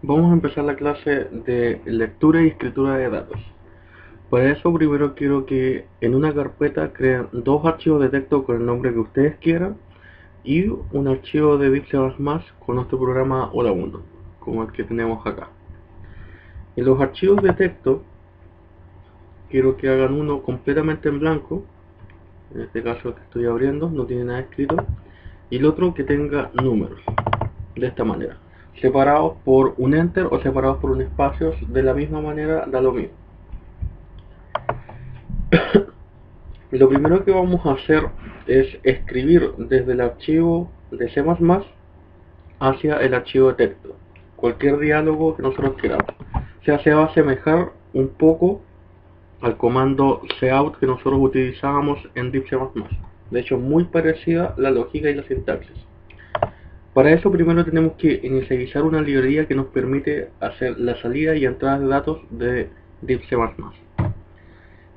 Vamos a empezar la clase de lectura y escritura de datos. Para eso primero quiero que en una carpeta creen dos archivos de texto con el nombre que ustedes quieran y un archivo de bit C++ con nuestro programa Hola Mundo, como el que tenemos acá. En los archivos de texto quiero que hagan uno completamente en blanco, en este caso el que estoy abriendo no tiene nada escrito, y el otro que tenga números, de esta manera, separados por un enter o separados por un espacio, de la misma manera da lo mismo. Lo primero que vamos a hacer es escribir desde el archivo de C++ hacia el archivo de texto cualquier diálogo que nosotros queramos. O sea, se va a asemejar un poco al comando cout que nosotros utilizábamos en Deep C++. De hecho, muy parecida la lógica y la sintaxis. Para eso primero tenemos que inicializar una librería que nos permite hacer la salida y entrada de datos de Deep C++.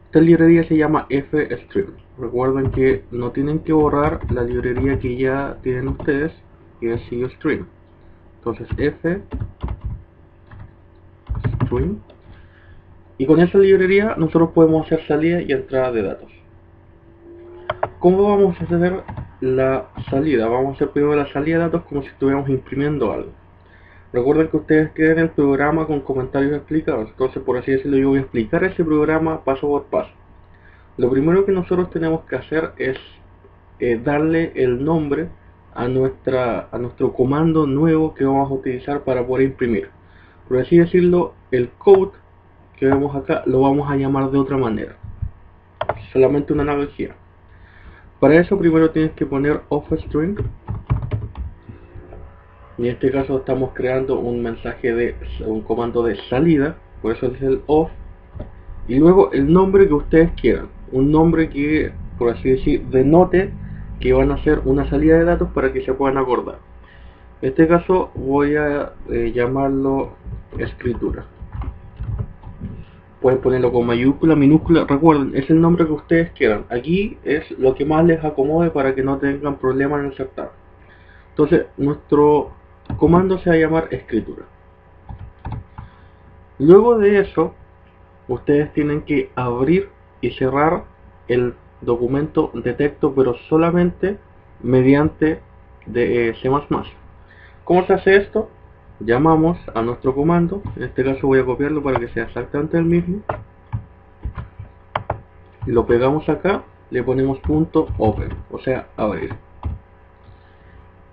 Esta librería se llama fstring. Recuerden que no tienen que borrar la librería que ya tienen ustedes, que es cstring. Entonces fstring. Y con esa librería nosotros podemos hacer salida y entrada de datos. ¿Cómo vamos a hacer la salida? Vamos a hacer primero la salida de datos como si estuviéramos imprimiendo algo. Recuerden que ustedes creen el programa con comentarios explicados, entonces por así decirlo yo voy a explicar ese programa paso por paso. Lo primero que nosotros tenemos que hacer es darle el nombre a nuestro comando nuevo que vamos a utilizar para poder imprimir. Por así decirlo, el code que vemos acá lo vamos a llamar de otra manera, solamente una analogía. Para eso primero tienes que poner offString. En este caso estamos creando un mensaje de un comando de salida, por eso es el off, y luego el nombre que ustedes quieran, un nombre que, por así decir, denote que van a hacer una salida de datos para que se puedan acordar. En este caso voy a llamarlo escritura. Pueden ponerlo con mayúscula, minúscula, recuerden, es el nombre que ustedes quieran. Aquí es lo que más les acomode para que no tengan problemas en insertar. Entonces nuestro comando se va a llamar escritura. Luego de eso, ustedes tienen que abrir y cerrar el documento de texto, pero solamente mediante de C++. ¿Cómo se hace esto? Llamamos a nuestro comando, en este caso voy a copiarlo para que sea exactamente el mismo, lo pegamos acá, le ponemos punto open, o sea, abrir,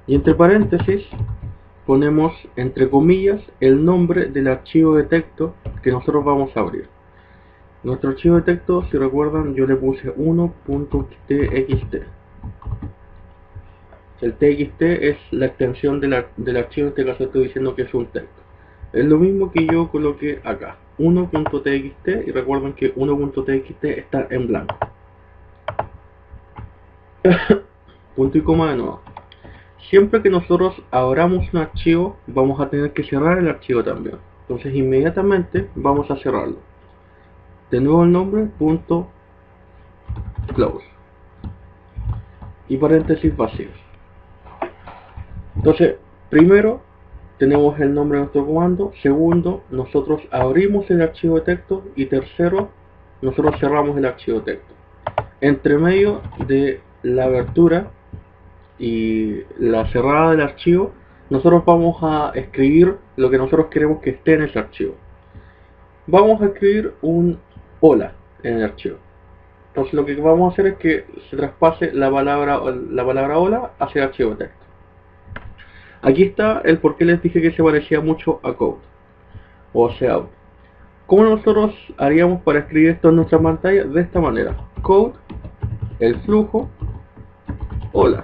y entre paréntesis ponemos entre comillas el nombre del archivo de texto que nosotros vamos a abrir. Nuestro archivo de texto, si recuerdan, yo le puse 1.txt. El txt es la extensión del archivo, en este caso estoy diciendo que es un texto. Es lo mismo que yo coloqué acá, 1.txt, y recuerden que 1.txt está en blanco. Punto y coma de nuevo. Siempre que nosotros abramos un archivo, vamos a tener que cerrar el archivo también. Entonces inmediatamente vamos a cerrarlo. De nuevo el nombre, punto close. Y paréntesis vacíos. Entonces, primero tenemos el nombre de nuestro comando, segundo, nosotros abrimos el archivo de texto, y tercero, nosotros cerramos el archivo de texto. Entre medio de la abertura y la cerrada del archivo, nosotros vamos a escribir lo que nosotros queremos que esté en ese archivo. Vamos a escribir un hola en el archivo. Entonces lo que vamos a hacer es que se traspase la palabra hola hacia el archivo de texto. Aquí está el por qué les dije que se parecía mucho a code o cout. ¿Cómo nosotros haríamos para escribir esto en nuestra pantalla? De esta manera: code, el flujo, hola.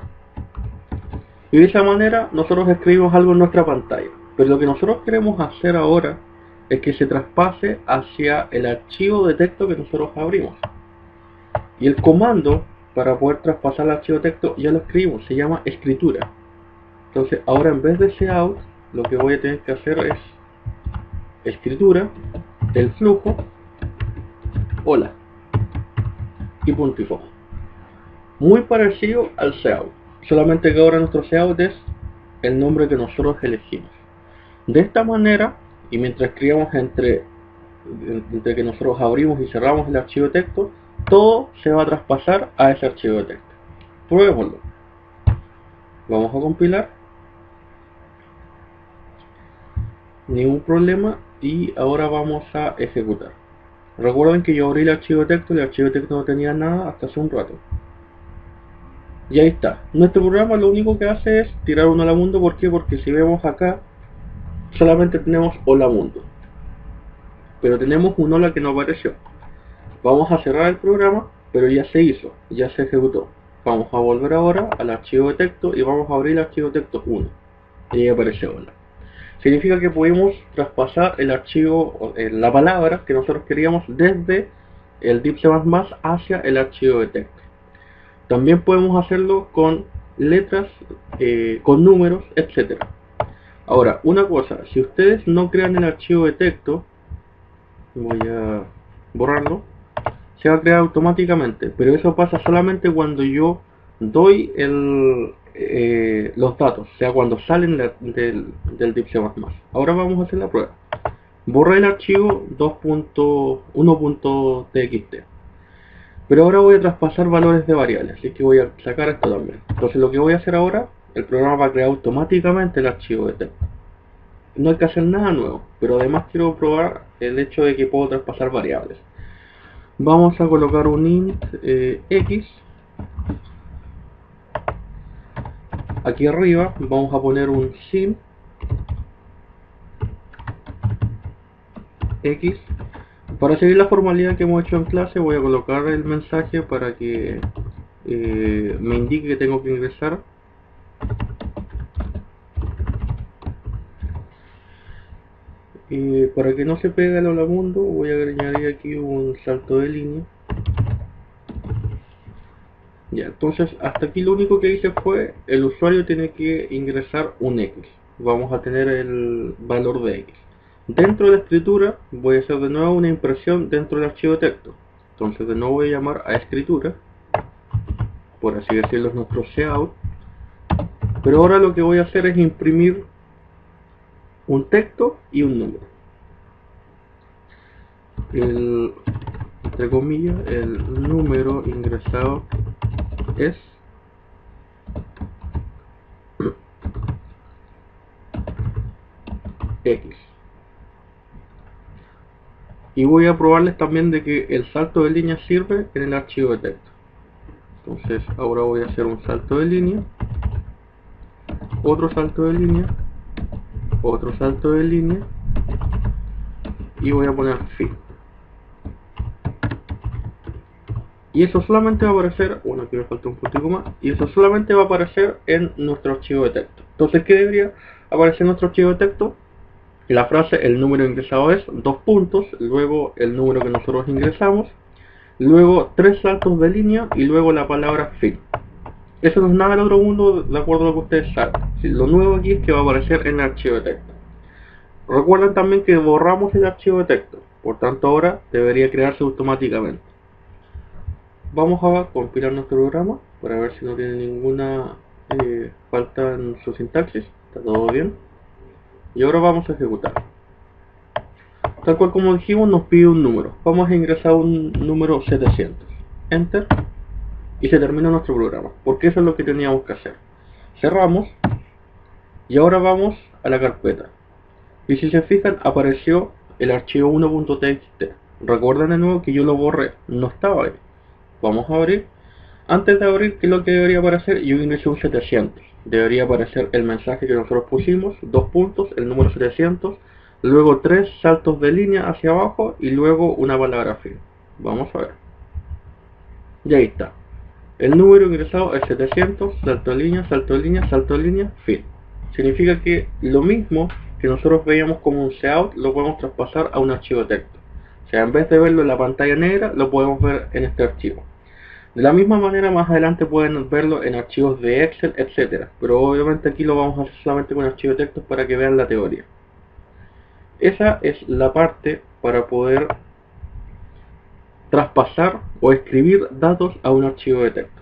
Y de esa manera nosotros escribimos algo en nuestra pantalla. Pero lo que nosotros queremos hacer ahora es que se traspase hacia el archivo de texto que nosotros abrimos. Y el comando para poder traspasar el archivo de texto ya lo escribimos, se llama escritura. Entonces ahora en vez de cout, lo que voy a tener que hacer es escritura, el flujo, hola, y punto y coma. Muy parecido al cout, solamente que ahora nuestro cout es el nombre que nosotros elegimos. De esta manera, y mientras escribamos entre que nosotros abrimos y cerramos el archivo de texto, todo se va a traspasar a ese archivo de texto. Pruébemoslo. Vamos a compilar. Ningún problema. Y ahora vamos a ejecutar. Recuerden que yo abrí el archivo de texto y el archivo de texto no tenía nada hasta hace un rato. Y ahí está. Nuestro programa lo único que hace es tirar un hola mundo. ¿Por qué? Porque si vemos acá, solamente tenemos hola mundo. Pero tenemos un hola que no apareció. Vamos a cerrar el programa, pero ya se hizo, ya se ejecutó. Vamos a volver ahora al archivo de texto y vamos a abrir el archivo de texto 1. Y ahí aparece hola. Significa que pudimos traspasar el archivo, la palabra que nosotros queríamos desde el div C++ hacia el archivo de texto. También podemos hacerlo con letras, con números, etc. Ahora, una cosa, si ustedes no crean el archivo de texto, voy a borrarlo, se va a crear automáticamente, pero eso pasa solamente cuando yo doy los datos, o sea, cuando salen del div C++. Ahora vamos a hacer la prueba. Borré el archivo 2.1.txt, pero ahora voy a traspasar valores de variables, así que voy a sacar esto también. Entonces lo que voy a hacer ahora, el programa va a crear automáticamente el archivo de texto. No hay que hacer nada nuevo, pero además quiero probar el hecho de que puedo traspasar variables. Vamos a colocar un int x. Aquí arriba vamos a poner un sin x. Para seguir la formalidad que hemos hecho en clase, voy a colocar el mensaje para que me indique que tengo que ingresar. Para que no se pegue el hola mundo, voy a añadir aquí un salto de línea. Ya, entonces hasta aquí lo único que hice fue, el usuario tiene que ingresar un X. Vamos a tener el valor de X. Dentro de la escritura voy a hacer de nuevo una impresión dentro del archivo de texto. Entonces de nuevo voy a llamar a escritura, por así decirlo, es nuestro cout. Pero ahora lo que voy a hacer es imprimir un texto y un número. Entre comillas, el número ingresado es X. Y voy a probarles también de que el salto de línea sirve en el archivo de texto. Entonces ahora voy a hacer un salto de línea, otro salto de línea, otro salto de línea y voy a poner fin. Y eso solamente va a aparecer, bueno, aquí me falta un puntico más, y eso solamente va a aparecer en nuestro archivo de texto. Entonces, ¿qué debería aparecer en nuestro archivo de texto? La frase, el número ingresado es, dos puntos, luego el número que nosotros ingresamos, luego tres saltos de línea y luego la palabra fin. Eso no es nada del otro mundo, de acuerdo a lo que ustedes saben. Lo nuevo aquí es que va a aparecer en el archivo de texto. Recuerden también que borramos el archivo de texto, por tanto ahora debería crearse automáticamente. Vamos a compilar nuestro programa para ver si no tiene ninguna falta en su sintaxis. Está todo bien. Y ahora vamos a ejecutar. Tal cual como dijimos, nos pide un número. Vamos a ingresar un número 700. Enter. Y se termina nuestro programa. Porque eso es lo que teníamos que hacer. Cerramos. Y ahora vamos a la carpeta. Y si se fijan, apareció el archivo 1.txt. Recuerden de nuevo que yo lo borré. No estaba ahí. Vamos a abrir. Antes de abrir, ¿qué es lo que debería aparecer? Yo ingresé un 700. Debería aparecer el mensaje que nosotros pusimos, dos puntos, el número 700, luego tres saltos de línea hacia abajo y luego una palabra fin. Vamos a ver. Y ahí está. El número ingresado es 700, salto de línea, salto de línea, salto de línea, fin. Significa que lo mismo que nosotros veíamos como un cout, lo podemos traspasar a un archivo de texto. O sea, en vez de verlo en la pantalla negra, lo podemos ver en este archivo. De la misma manera, más adelante pueden verlo en archivos de Excel, etc. Pero obviamente aquí lo vamos a hacer solamente con archivos de texto para que vean la teoría. Esa es la parte para poder traspasar o escribir datos a un archivo de texto.